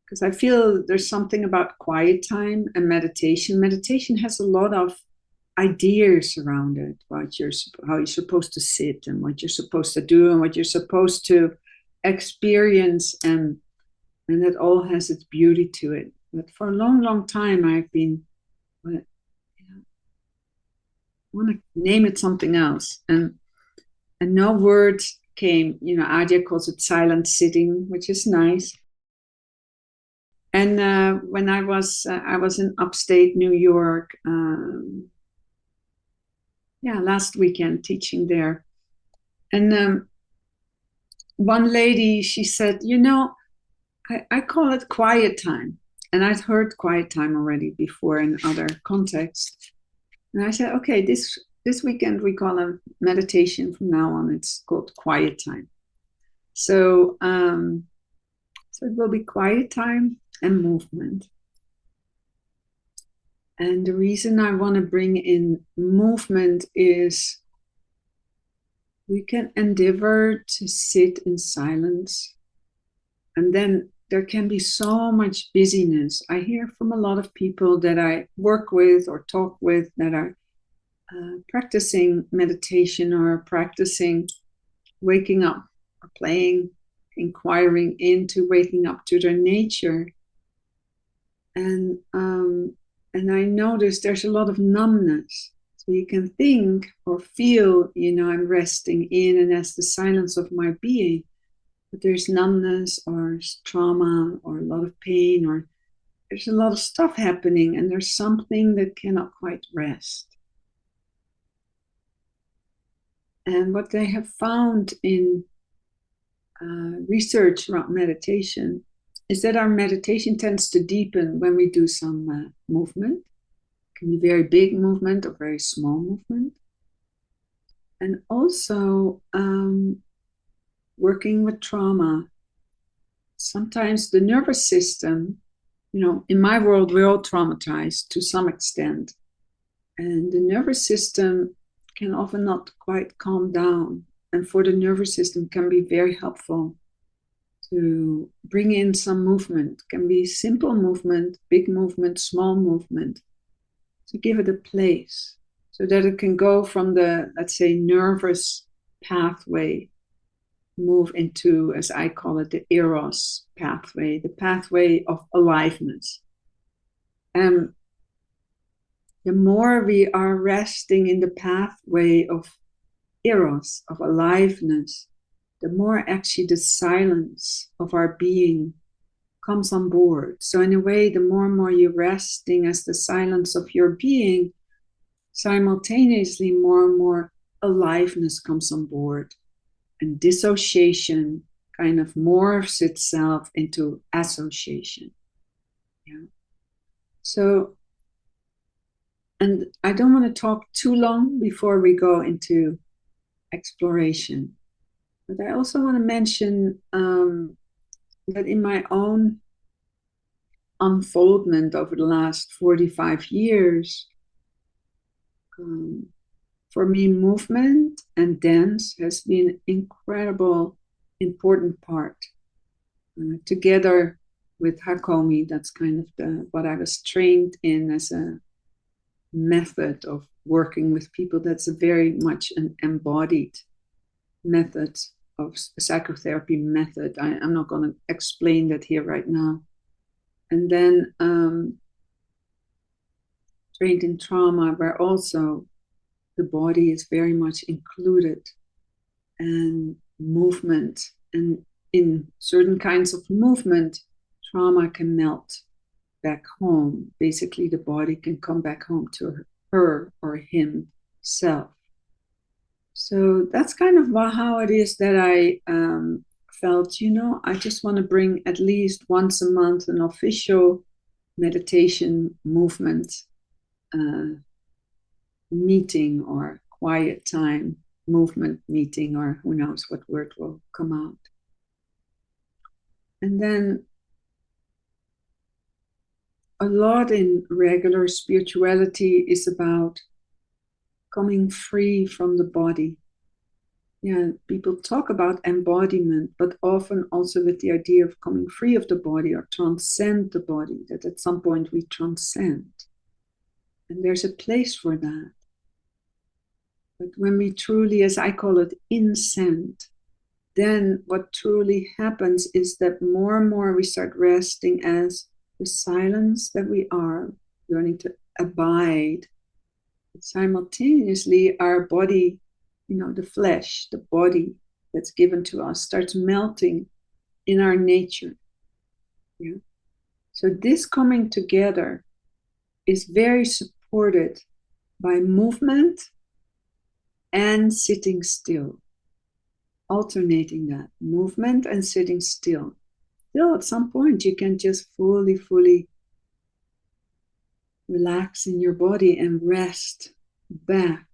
because I feel there's something about quiet time and meditation. Meditation has a lot of ideas around it, how you're supposed to sit and what you're supposed to do and what you're supposed to experience, and that all has its beauty to it. But for a long, long time, I've been, well, I want to name it something else, and no words came. Adia calls it silent sitting, which is nice. And when I was in upstate New York, last weekend teaching there, and one lady, she said, I call it quiet time, and I'd heard quiet time already before in other contexts, and I said, okay, this weekend we call it meditation from now on. It's called quiet time. So it will be quiet time and movement. And the reason I want to bring in movement is we can endeavor to sit in silence. And then there can be so much busyness. I hear from a lot of people that I work with or talk with that are practicing meditation or practicing waking up or playing, inquiring into waking up to their nature. And I notice there's a lot of numbness. So you can think or feel, I'm resting in and that's the silence of my being. But there's numbness or trauma or a lot of pain, or there's a lot of stuff happening and there's something that cannot quite rest. And what they have found in research around meditation is that our meditation tends to deepen when we do some movement. It can be very big movement or very small movement. And also working with trauma. Sometimes the nervous system, in my world, we're all traumatized to some extent. And the nervous system can often not quite calm down. And for the nervous system, can be very helpful to bring in some movement. It can be simple movement, big movement, small movement, to give it a place so that it can go from the, let's say, nervous pathway, move into, as I call it, the eros pathway, the pathway of aliveness. And the more we are resting in the pathway of eros, of aliveness, the more actually the silence of our being comes on board. So in a way, the more and more you're resting as the silence of your being, simultaneously more and more aliveness comes on board. And dissociation kind of morphs itself into association. Yeah. So, and I don't want to talk too long before we go into exploration. But I also want to mention that in my own unfoldment over the last 45 years, for me, movement and dance has been an incredible, important part. Together with Hakomi, that's kind of what I was trained in as a method of working with people. That's a very much an embodied method of psychotherapy method. I'm not going to explain that here right now. And then trained in trauma, where also the body is very much included, and movement. And in certain kinds of movement, trauma can melt back home. Basically, the body can come back home to her or himself. So that's kind of how it is that I felt, I just want to bring at least once a month an official meditation movement meeting, or quiet time movement meeting, or who knows what word will come out. And then a lot in regular spirituality is about coming free from the body. people talk about embodiment, but often also with the idea of coming free of the body or transcend the body, that at some point we transcend. And there's a place for that. But when we truly, as I call it, incend, then what truly happens is that more and more we start resting as the silence that we are, learning to abide. But simultaneously, our body, the flesh, the body that's given to us, starts melting in our nature. Yeah. So this coming together is very supported by movement and sitting still, alternating that movement and sitting still. Still, at some point, you can just fully relax in your body and rest back,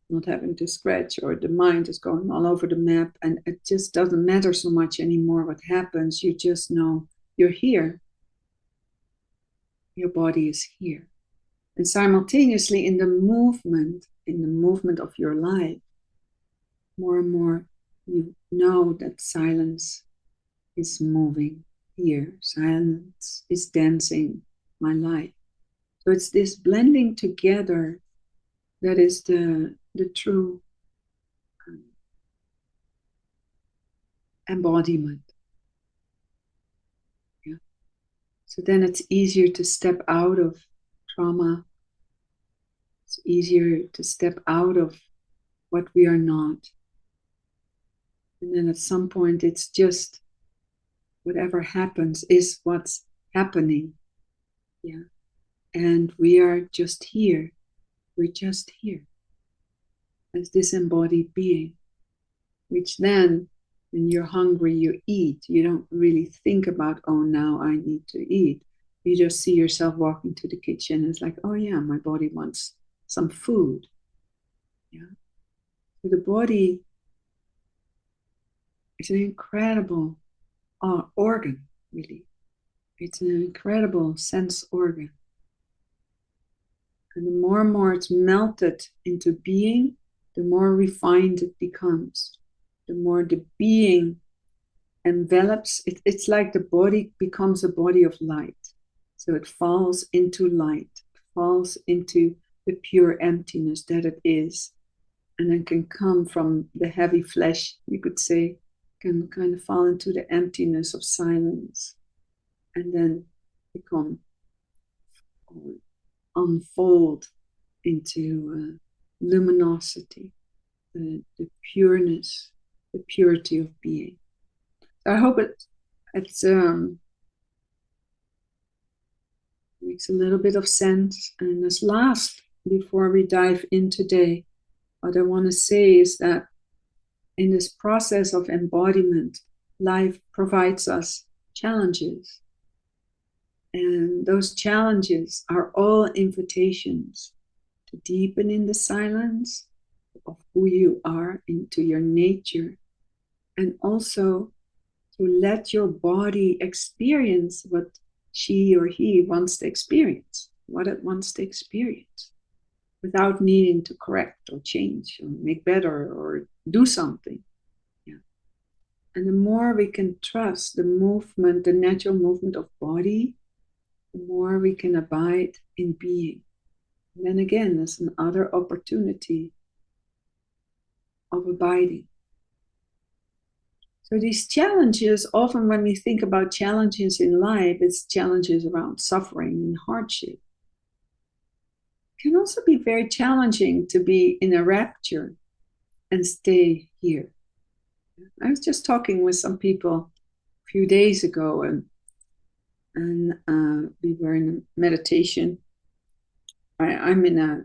not having to scratch, or the mind is going all over the map, and it just doesn't matter so much anymore what happens. You just know you're here. Your body is here. And simultaneously in the movement of your life, more and more you know that silence is moving here. Silence is dancing my life. So it's this blending together that is the true embodiment. Yeah. So then it's easier to step out of trauma. It's easier to step out of what we are not. And then at some point, it's just whatever happens is what's happening. Yeah. And we are just here. We're just here as this embodied being, which then, when you're hungry, you eat. You don't really think about, oh, now I need to eat. You just see yourself walking to the kitchen. It's like, oh yeah, my body wants some food. Yeah. So the body is an incredible organ, really. It's an incredible sense organ. And the more and more it's melted into being, the more refined it becomes. The more the being envelops, it's like the body becomes a body of light. So it falls into light, it falls into the pure emptiness that it is. And then can come from the heavy flesh, you could say, can kind of fall into the emptiness of silence. And then become, or unfold into luminosity, the pureness, the purity of being. So I hope it makes a little bit of sense. And as last, before we dive in today, what I want to say is that in this process of embodiment, life provides us challenges. And those challenges are all invitations to deepen in the silence of who you are, into your nature, and also to let your body experience what she or he wants to experience, what it wants to experience, without needing to correct or change or make better or do something. Yeah. And the more we can trust the movement, the natural movement of body, the more we can abide in being. And then again, there's another opportunity of abiding. So these challenges, often when we think about challenges in life, it's challenges around suffering and hardship. It can also be very challenging to be in a rapture and stay here. I was just talking with some people a few days ago, and we were in a meditation. I'm in a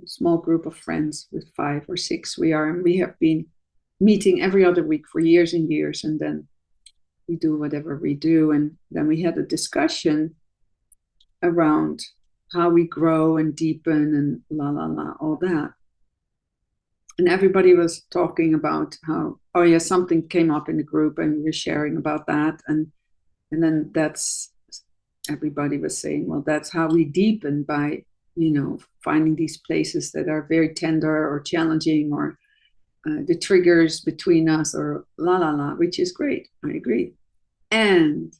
small group of friends with 5 or 6 we are, and we have been meeting every other week for years and years, and then we do whatever we do. And then we had a discussion around how we grow and deepen and all that. And everybody was talking about how, oh yeah, something came up in the group and we were sharing about that. And then everybody was saying, well, that's how we deepen, by, finding these places that are very tender or challenging, or the triggers between us, or la la la, which is great. I agree. And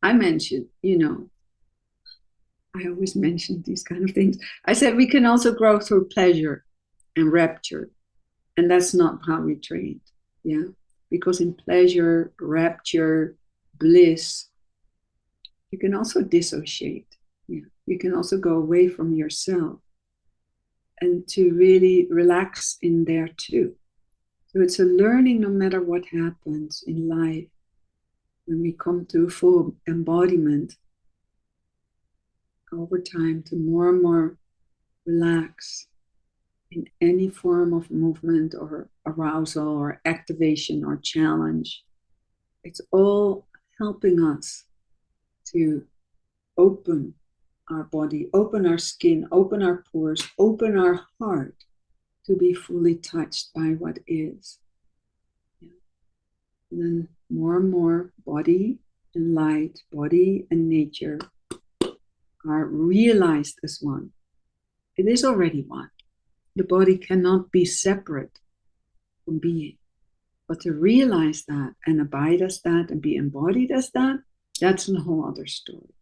I mentioned, I always mention these kind of things. I said we can also grow through pleasure and rapture. And that's not how we trained. Yeah. Because in pleasure, rapture, bliss, you can also dissociate. Yeah. You can also go away from yourself and to really relax in there too. So it's a learning no matter what happens in life. When we come to full embodiment, over time to more and more relax in any form of movement or arousal or activation or challenge. It's all helping us to open our body, open our skin, open our pores, open our heart to be fully touched by what is. Yeah. And then more and more body and light, body and nature are realized as one. It is already one. The body cannot be separate from being. But to realize that and abide as that and be embodied as that, that's a whole other story.